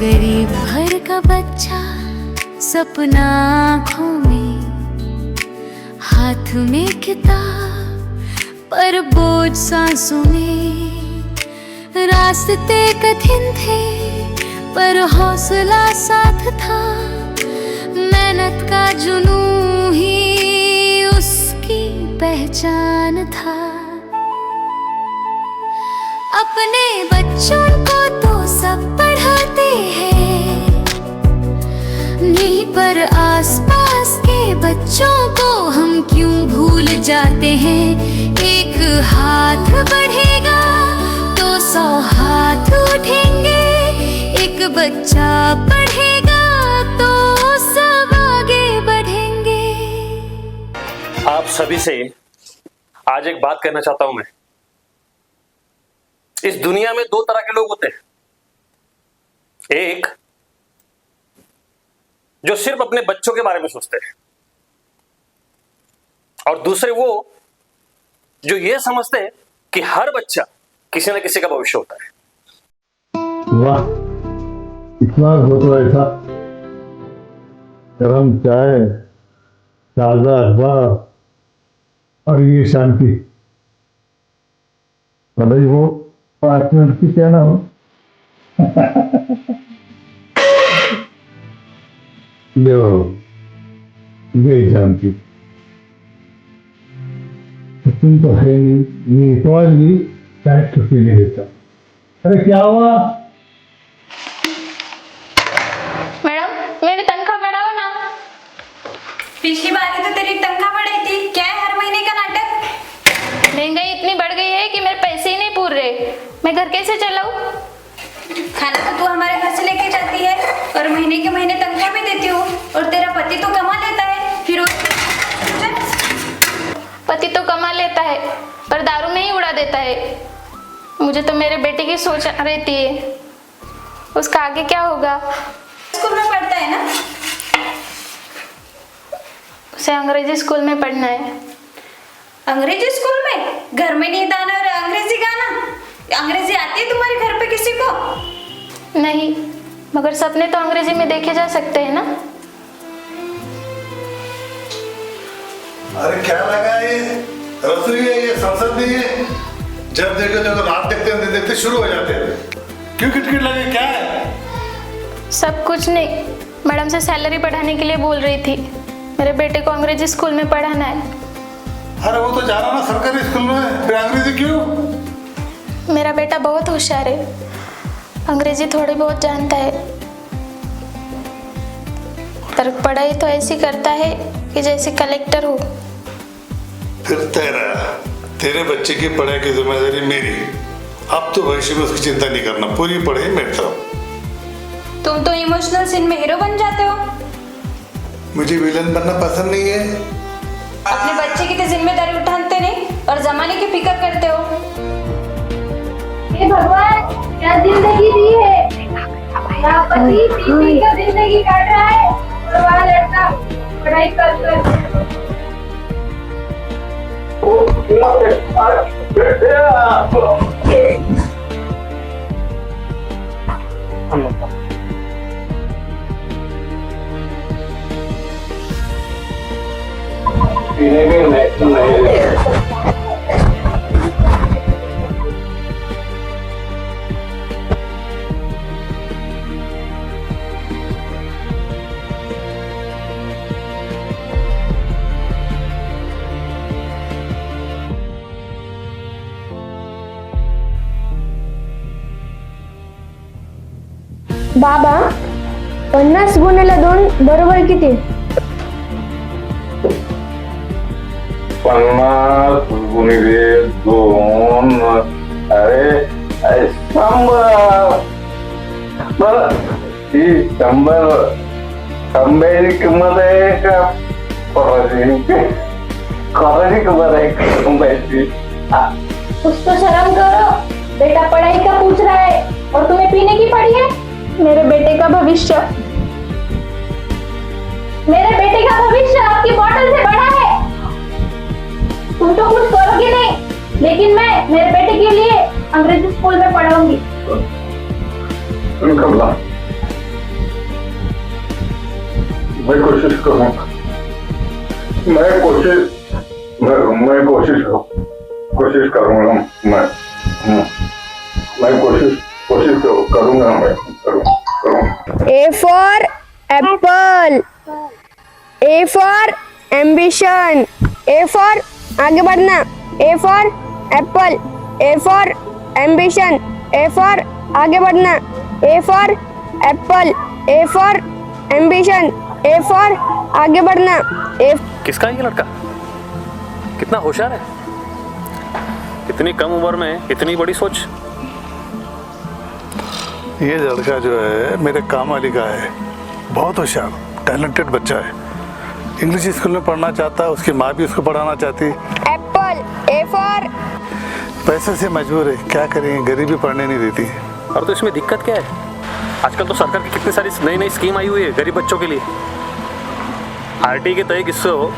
गरीब घर का बच्चा सपना आँखों में, हाथ में किताब पर बोझ सांसों में। रास्ते कठिन थे पर हौसला साथ था, मेहनत का जुनून ही उसकी पहचान था। अपने बच्चों को तो सब पढ़ाते हैं, नहीं पर आसपास के बच्चों को हम क्यों भूल जाते हैं। एक हाथ बढ़ेगा तो 100 हाथ उठेंगे, एक बच्चा पढ़ेगा तो सब आगे बढ़ेंगे। आप सभी से आज एक बात कहना चाहता हूं मैं। इस दुनिया में 2 तरह के लोग होते हैं, एक जो सिर्फ अपने बच्चों के बारे में सोचते हैं और दूसरे वो जो ये समझते हैं कि हर बच्चा किसी न किसी का भविष्य होता है। वाह, इतना हो तो ऐसा गरम चाय, ताजा अखबार और ये शांति। भले वो 5 मिनट की क्या ना हो। देखो ये शांति तुम तो है नहीं, तो आज भी चाय छुट्टी नहीं देता। अरे क्या हुआ? मैडम मेरी तनख्वाह बढ़ाओ ना। पिछली बार तो तेरी तनख्वाह बढ़ी थी, क्या है हर महीने का नाटक? महंगाई इतनी बढ़ गई है कि मेरे पैसे ही नहीं पूर रहे, मैं घर कैसे चलाऊं? खाना तो तू हमारे घर से लेके जाती है और महीने के महीने तनख्वाह भी देती हो, और तेरा पति तो कमा लेता है, फिर पति तो कमा लेता है पर दारू में ही उड़ा देता है। मुझे तो मेरे बेटे की सोच रहती है, उसका आगे क्या होगा। स्कूल में पढ़ता है ना? उसे अंग्रेजी स्कूल में पढ़ना है। अंग्रेजी स्कूल में? घर में नहीं दाना और अंग्रेजी गाना? अंग्रेजी आती है तुम्हारे घर पे किसी को? नहीं, मगर सपने तो अंग्रेजी में देखे जा सकते हैं ना। अरे क्या लगा ये रसोई है, ये संसद नहीं है। जब देखो जब रात देखते देखते शुरू हो जाते हैं। क्यों किटकिट लगे, क्या है? सब कुछ नहीं, मैडम से सैलरी बढ़ाने के लिए बोल रही थी। मेरे बेटे को अंग्रेजी स्कूल में पढ़ाना है। अरे वो तो जा रहा ना सरकारी स्कूल में, फिर अंग्रेजी क्यों? मेरा बेटा बहुत होशियार है, अंग्रेजी थोड़ी बहुत जानता है, पर पढ़ाई तो ऐसी करता है कि जैसे कलेक्टर हो। फिर तेरे बच्चे की पढ़ाई की जिम्मेदारी मेरी। अब तो भविष्य में उसकी चिंता नहीं करना, पूरी पढ़ाई मेरी तरफ। तुम तो इमोशनल सीन में हीरो बन जाते हो। मुझे विलन बनना पसंद नहीं है। अपने बच्चे की तो जिम्मेदारी उठाते नहीं और जमाने की फिक्र करते हो। हे भगवान, क्या जिंदगी दी है। यहाँ पति पी कर जिंदगी काट रहा है और वहाँ लड़का पढ़ाई कर बाबा 50 गुणिले 2 बरोबर किती? 50 गुणिले 2 अरे 100 बरं, ही 100 किंमत आहे का करायची किंमत आहे कंबाईची? कुछ तो शर्म करो, बेटा पढ़ाई का पूछ रहा है और तुम्हें पीने की पड़ी है। मेरे बेटे का भविष्य आपकी बोतल से बड़ा है। तुम तो कुछ करोगे नहीं, लेकिन मैं मेरे बेटे के लिए अंग्रेजी स्कूल में पढ़ाऊंगी। मैं कोशिश करूंगा। मैं कोशिश करूंगा। मैं कोशिश करूंगा। A for apple, A for ambition, A for आगे बढ़ना, A for apple, A for ambition, A for आगे बढ़ना, A for apple, A for ambition, A for आगे बढ़ना, A किसका है ये लड़का? कितना होशियार है, इतनी कम उम्र में इतनी बड़ी सोच। ये लड़का जो है मेरे काम वाली का है, बहुत होशियार टैलेंटेड बच्चा है। इंग्लिश स्कूल में पढ़ना चाहता है, उसकी माँ भी उसको पढ़ाना चाहती। apple, A for पैसे से मजबूर है, क्या करेंगे, गरीबी पढ़ने नहीं देती। और तो इसमें दिक्कत क्या है? आजकल तो सरकार की कितनी सारी नई नई स्कीम आई हुई है गरीब बच्चों के लिए। आरटी के तहत किससे हो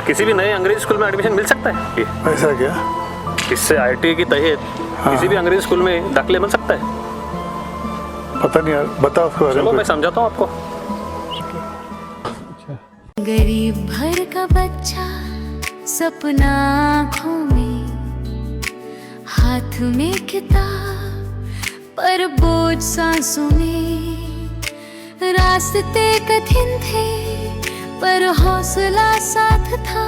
किसी भी नए अंग्रेजी स्कूल में एडमिशन मिल सकता है। ऐसा क्या? इससे आरटी के तहत किसी भी अंग्रेजी स्कूल में दाखिले मिल सकता है। पता नहीं यार, बताओ उसको बारे चलो में। मैं समझाता हूँ आपको। गरीब घर का बच्चा, सपना आँखों में, हाथ में किताब पर बोझ सांसों में। रास्ते कठिन थे पर हौसला साथ था,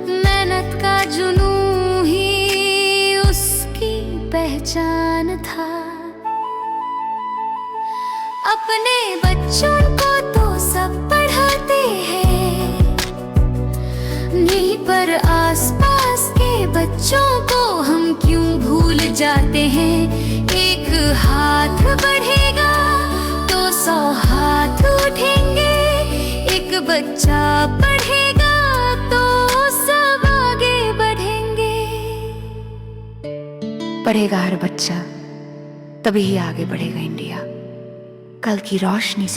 मेहनत का जुनून ही उसकी पहचान था। अपने बच्चों को तो सब पढ़ाते हैं, नहीं पर आसपास के बच्चों को हम क्यों भूल जाते हैं। एक हाथ बढ़ेगा तो 100 हाथ उठेंगे, एक बच्चा पढ़ेगा तो सब आगे बढ़ेंगे। पढ़ेगा हर बच्चा, तभी ही आगे बढ़ेगा इंडिया। कल की रोशनी से